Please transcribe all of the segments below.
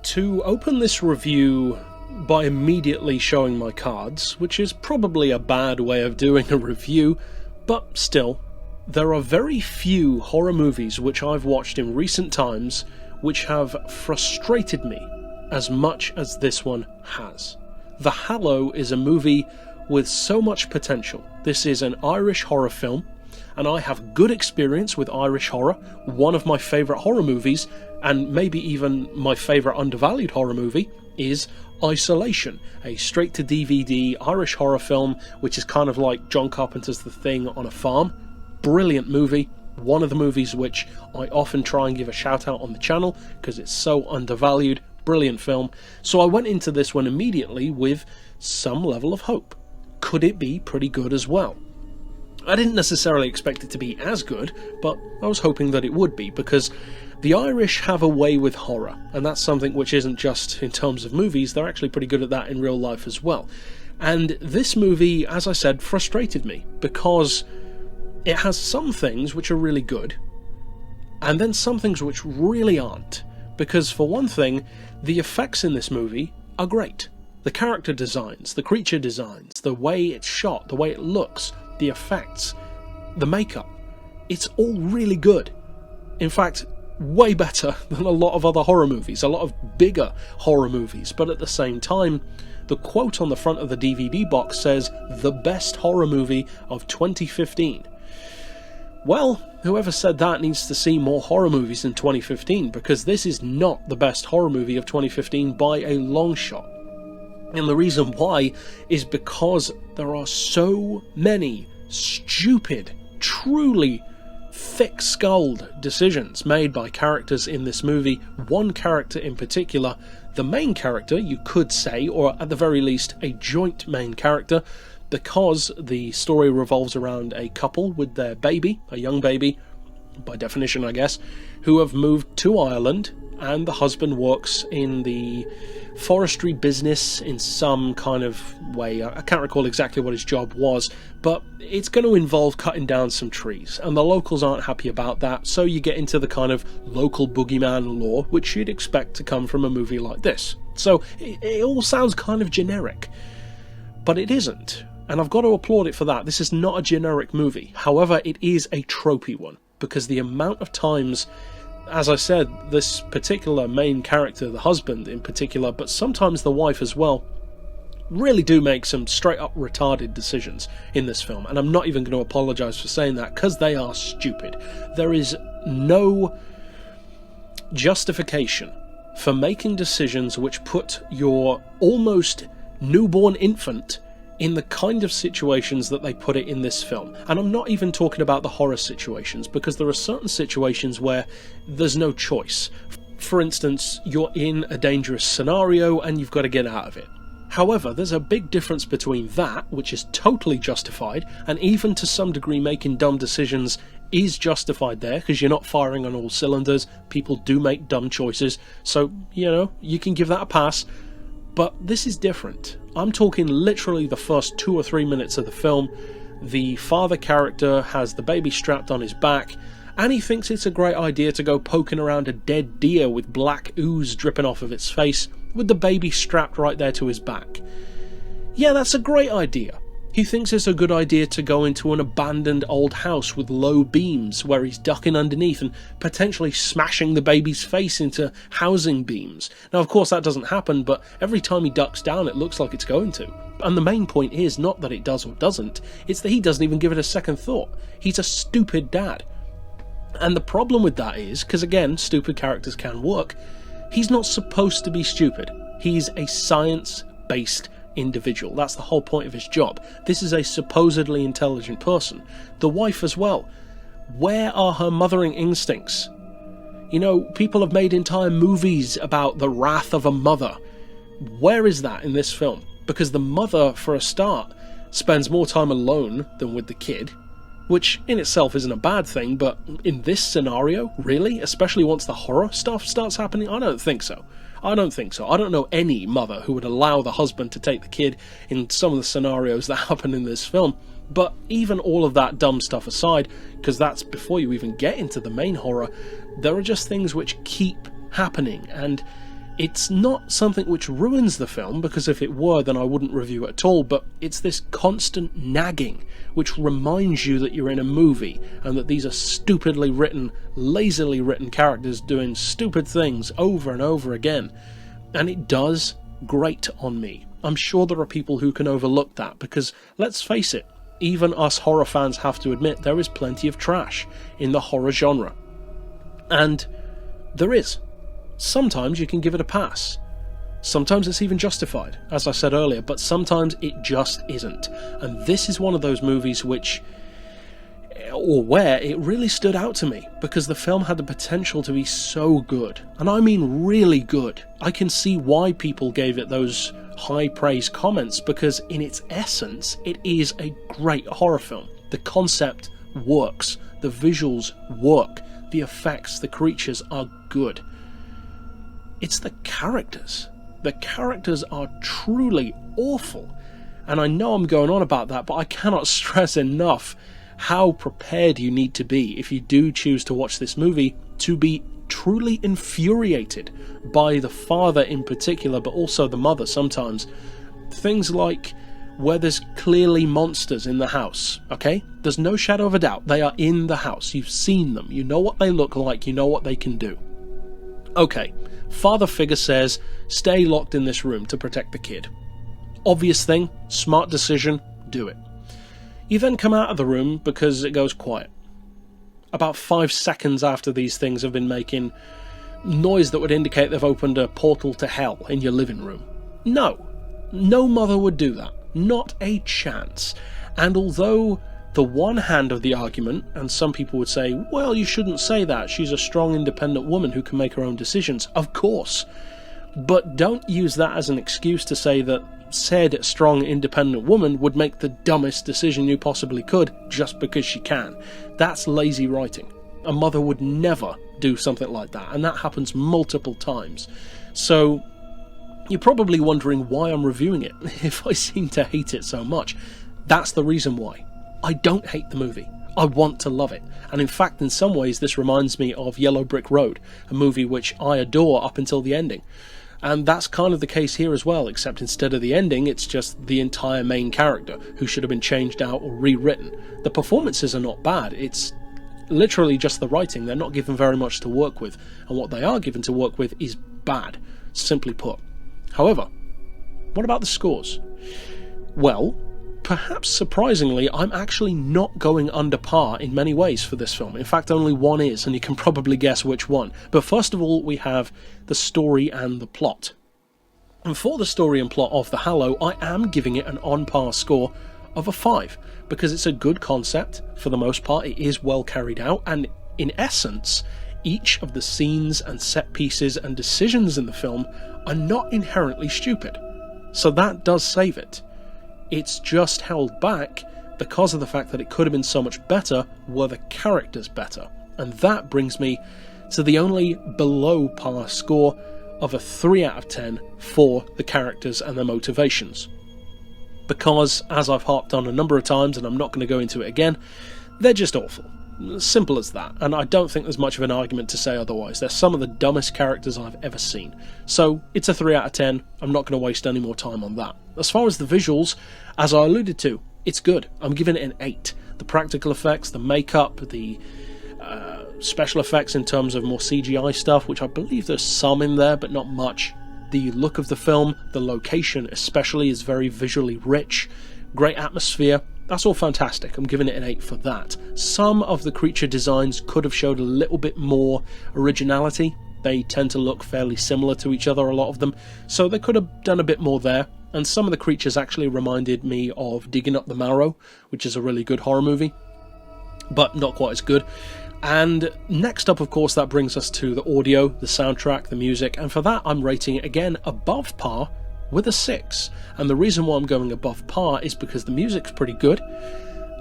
To open this review by immediately showing my cards, which is probably a bad way of doing a review, but still, there are very few horror movies which I've watched in recent times which have frustrated me as much as this one has. The Hallow is a movie with so much potential. This is an Irish horror film, and I have good experience with Irish horror. One of my favourite horror movies, and maybe even my favourite undervalued horror movie, is Isolation, a straight-to-DVD Irish horror film which is kind of like John Carpenter's The Thing on a farm. Brilliant movie. One of the movies which I often try and give a shout out on the channel because it's so undervalued. Brilliant film. So I went into this one immediately with some level of hope. Could it be pretty good as well? I didn't necessarily expect it to be as good, but I was hoping that it would be, because the Irish have a way with horror, and that's something which isn't just in terms of movies, they're actually pretty good at that in real life as well. And this movie, as I said, frustrated me, because it has some things which are really good, and then some things which really aren't. Because for one thing, the effects in this movie are great. The character designs, the creature designs, the way it's shot, the way it looks, the effects, the makeup, it's all really good. In fact, way better than a lot of other horror movies, a lot of bigger horror movies. But at the same time, the quote on the front of the DVD box says, "The best horror movie of 2015. Well, whoever said that needs to see more horror movies in 2015, because this is not the best horror movie of 2015 by a long shot. And the reason why is because there are so many stupid, truly thick-skulled decisions made by characters in this movie. One character in particular, the main character, you could say, or at the very least a joint main character, because the story revolves around a couple with their baby, a young baby, by definition I guess, who have moved to Ireland, and the husband works in the forestry business in some kind of way. I can't recall exactly what his job was, but it's going to involve cutting down some trees, and the locals aren't happy about that, so you get into the kind of local boogeyman lore which you'd expect to come from a movie like this. So it all sounds kind of generic, but it isn't, and I've got to applaud it for that. This is not a generic movie. However, it is a tropey one, because the amount of times, as I said, this particular main character, the husband in particular, but sometimes the wife as well, really do make some straight up retarded decisions in this film. And I'm not even going to apologise for saying that, because they are stupid. There is no justification for making decisions which put your almost newborn infant in the kind of situations that they put it in this film. And I'm not even talking about the horror situations, because there are certain situations where there's no choice. For instance, you're in a dangerous scenario and you've got to get out of it. However, there's a big difference between that, which is totally justified, and even to some degree making dumb decisions is justified there, because you're not firing on all cylinders. People do make dumb choices, so, you know, you can give that a pass. But this is different. I'm talking literally the first 2 or 3 minutes of the film. The father character has the baby strapped on his back, and he thinks it's a great idea to go poking around a dead deer with black ooze dripping off of its face, with the baby strapped right there to his back. Yeah, that's a great idea. He thinks it's a good idea to go into an abandoned old house with low beams where he's ducking underneath and potentially smashing the baby's face into housing beams. Now, of course, that doesn't happen, but every time he ducks down, it looks like it's going to. And the main point is not that it does or doesn't, it's that he doesn't even give it a second thought. He's a stupid dad. And the problem with that is, because again, stupid characters can work, he's not supposed to be stupid. He's a science-based individual. That's the whole point of his job. This is a supposedly intelligent person. The wife as well. Where are her mothering instincts? You know, people have made entire movies about the wrath of a mother. Where is that in this film? Because the mother, for a start, spends more time alone than with the kid, which in itself isn't a bad thing, but in this scenario, really? Especially once the horror stuff starts happening? I don't think so. I don't know any mother who would allow the husband to take the kid in some of the scenarios that happen in this film. But even all of that dumb stuff aside, because that's before you even get into the main horror, there are just things which keep happening, and It's not something which ruins the film, because if it were then I wouldn't review it at all, but it's this constant nagging which reminds you that you're in a movie and that these are stupidly written, lazily written characters doing stupid things over and over again. And it does grate on me. I'm sure there are people who can overlook that, because let's face it, even us horror fans have to admit there is plenty of trash in the horror genre. And there is. Sometimes you can give it a pass. Sometimes it's even justified, as I said earlier, but sometimes it just isn't. And this is one of those movies where it really stood out to me, because the film had the potential to be so good. And I mean really good. I can see why people gave it those high praise comments, because in its essence, it is a great horror film. The concept works, the visuals work, the effects, the creatures are good. It's the characters. The characters are truly awful. And I know I'm going on about that, but I cannot stress enough how prepared you need to be if you do choose to watch this movie to be truly infuriated by the father in particular, but also the mother sometimes. Things like where there's clearly monsters in the house, okay? There's no shadow of a doubt. They are in the house. You've seen them. You know what they look like. You know what they can do. Okay, father figure says, stay locked in this room to protect the kid. Obvious thing, smart decision, do it. You then come out of the room because it goes quiet. About 5 seconds after these things have been making noise that would indicate they've opened a portal to hell in your living room. No mother would do that. Not a chance. And although the one hand of the argument, and some people would say, well, you shouldn't say that, she's a strong independent woman who can make her own decisions, of course. But don't use that as an excuse to say that said strong independent woman would make the dumbest decision you possibly could just because she can. That's lazy writing. A mother would never do something like that, and that happens multiple times. So you're probably wondering why I'm reviewing it if I seem to hate it so much. That's the reason why. I don't hate the movie. I want to love it. And in fact, in some ways, this reminds me of Yellow Brick Road, a movie which I adore up until the ending. And that's kind of the case here as well, except instead of the ending, it's just the entire main character, who should have been changed out or rewritten. The performances are not bad. It's literally just the writing. They're not given very much to work with. And what they are given to work with is bad, simply put. However, what about the scores? Well, perhaps surprisingly, I'm actually not going under par in many ways for this film. In fact, only one is, and you can probably guess which one. But first of all, we have the story and the plot. And for the story and plot of the Hallow, I am giving it an on-par score of a 5, because it's a good concept. For the most part, it is well carried out, and in essence, each of the scenes and set pieces and decisions in the film are not inherently stupid. So that does save it. It's just held back because of the fact that it could have been so much better were the characters better. And that brings me to the only below par score of a 3 out of 10 for the characters and their motivations. Because, as I've harped on a number of times, and I'm not going to go into it again, they're just awful. Simple as that, and I don't think there's much of an argument to say otherwise. They're some of the dumbest characters I've ever seen. So, it's a 3 out of 10, I'm not going to waste any more time on that. As far as the visuals, as I alluded to, it's good. I'm giving it an 8. The practical effects, the makeup, the special effects in terms of more CGI stuff, which I believe there's some in there, but not much. The look of the film, the location especially, is very visually rich. Great atmosphere. That's all fantastic. I'm giving it an 8 for that. Some of the creature designs could have showed a little bit more originality. They tend to look fairly similar to each other, a lot of them, so they could have done a bit more there. And some of the creatures actually reminded me of Digging Up the Marrow, which is a really good horror movie, but not quite as good. And next up, of course, that brings us to the audio, the soundtrack, the music, and for that I'm rating it again above par with a 6. And the reason why I'm going above par is because the music's pretty good,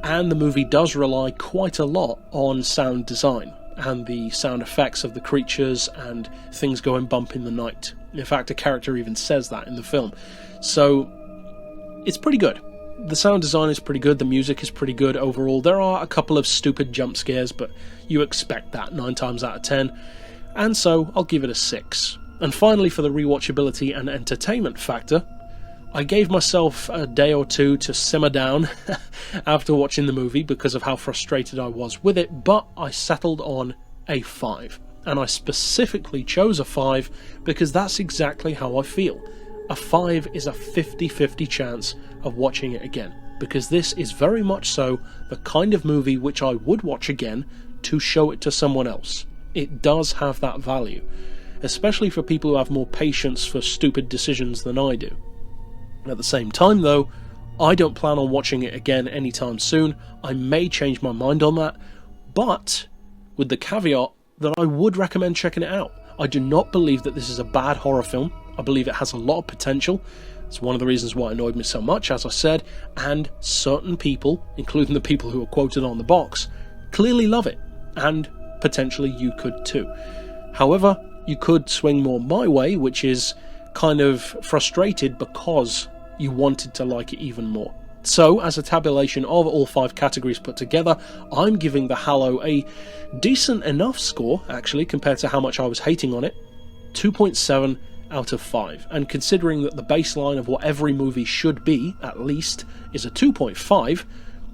and the movie does rely quite a lot on sound design and the sound effects of the creatures and things going bump in the night. In fact, a character even says that in the film. So it's pretty good. The sound design is pretty good, the music is pretty good overall. There are a couple of stupid jump scares, but you expect that 9 times out of 10, and so I'll give it a 6. And finally, for the rewatchability and entertainment factor, I gave myself a day or two to simmer down after watching the movie because of how frustrated I was with it, but I settled on a 5. And I specifically chose a 5 because that's exactly how I feel. A 5 is a 50-50 chance of watching it again, because this is very much so the kind of movie which I would watch again to show it to someone else. It does have that value, especially for people who have more patience for stupid decisions than I do. At the same time though, I don't plan on watching it again anytime soon. I may change my mind on that, but with the caveat that I would recommend checking it out. I do not believe that this is a bad horror film. I believe it has a lot of potential. It's one of the reasons why it annoyed me so much, as I said, and certain people, including the people who are quoted on the box, clearly love it, and potentially you could too. However, you could swing more my way, which is kind of frustrated because you wanted to like it even more. So, as a tabulation of all 5 categories put together, I'm giving the Hallow a decent enough score, actually, compared to how much I was hating on it. 2.7 out of 5. And considering that the baseline of what every movie should be, at least, is a 2.5,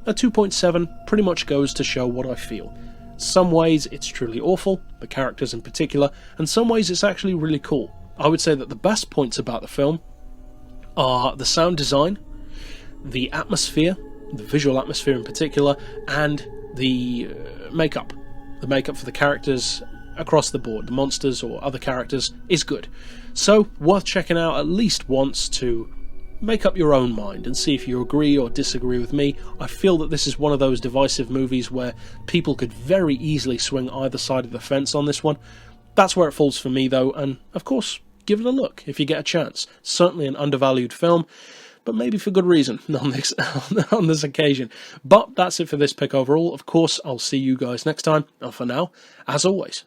a 2.7 pretty much goes to show what I feel. Some ways it's truly awful, the characters in particular, and some ways it's actually really cool. I would say that the best points about the film are the sound design, the atmosphere, the visual atmosphere in particular, and the makeup. The makeup for the characters across the board, the monsters or other characters, is good. So, worth checking out at least once to make up your own mind and see if you agree or disagree with me. I feel that this is one of those divisive movies where people could very easily swing either side of the fence on this one. That's where it falls for me though, and of course, give it a look if you get a chance. Certainly an undervalued film, but maybe for good reason on this occasion. But that's it for this pick overall. Of course, I'll see you guys next time, and for now, as always,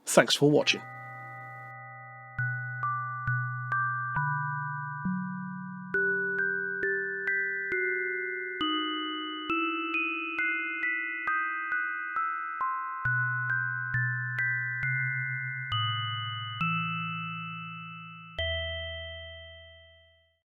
thanks for watching.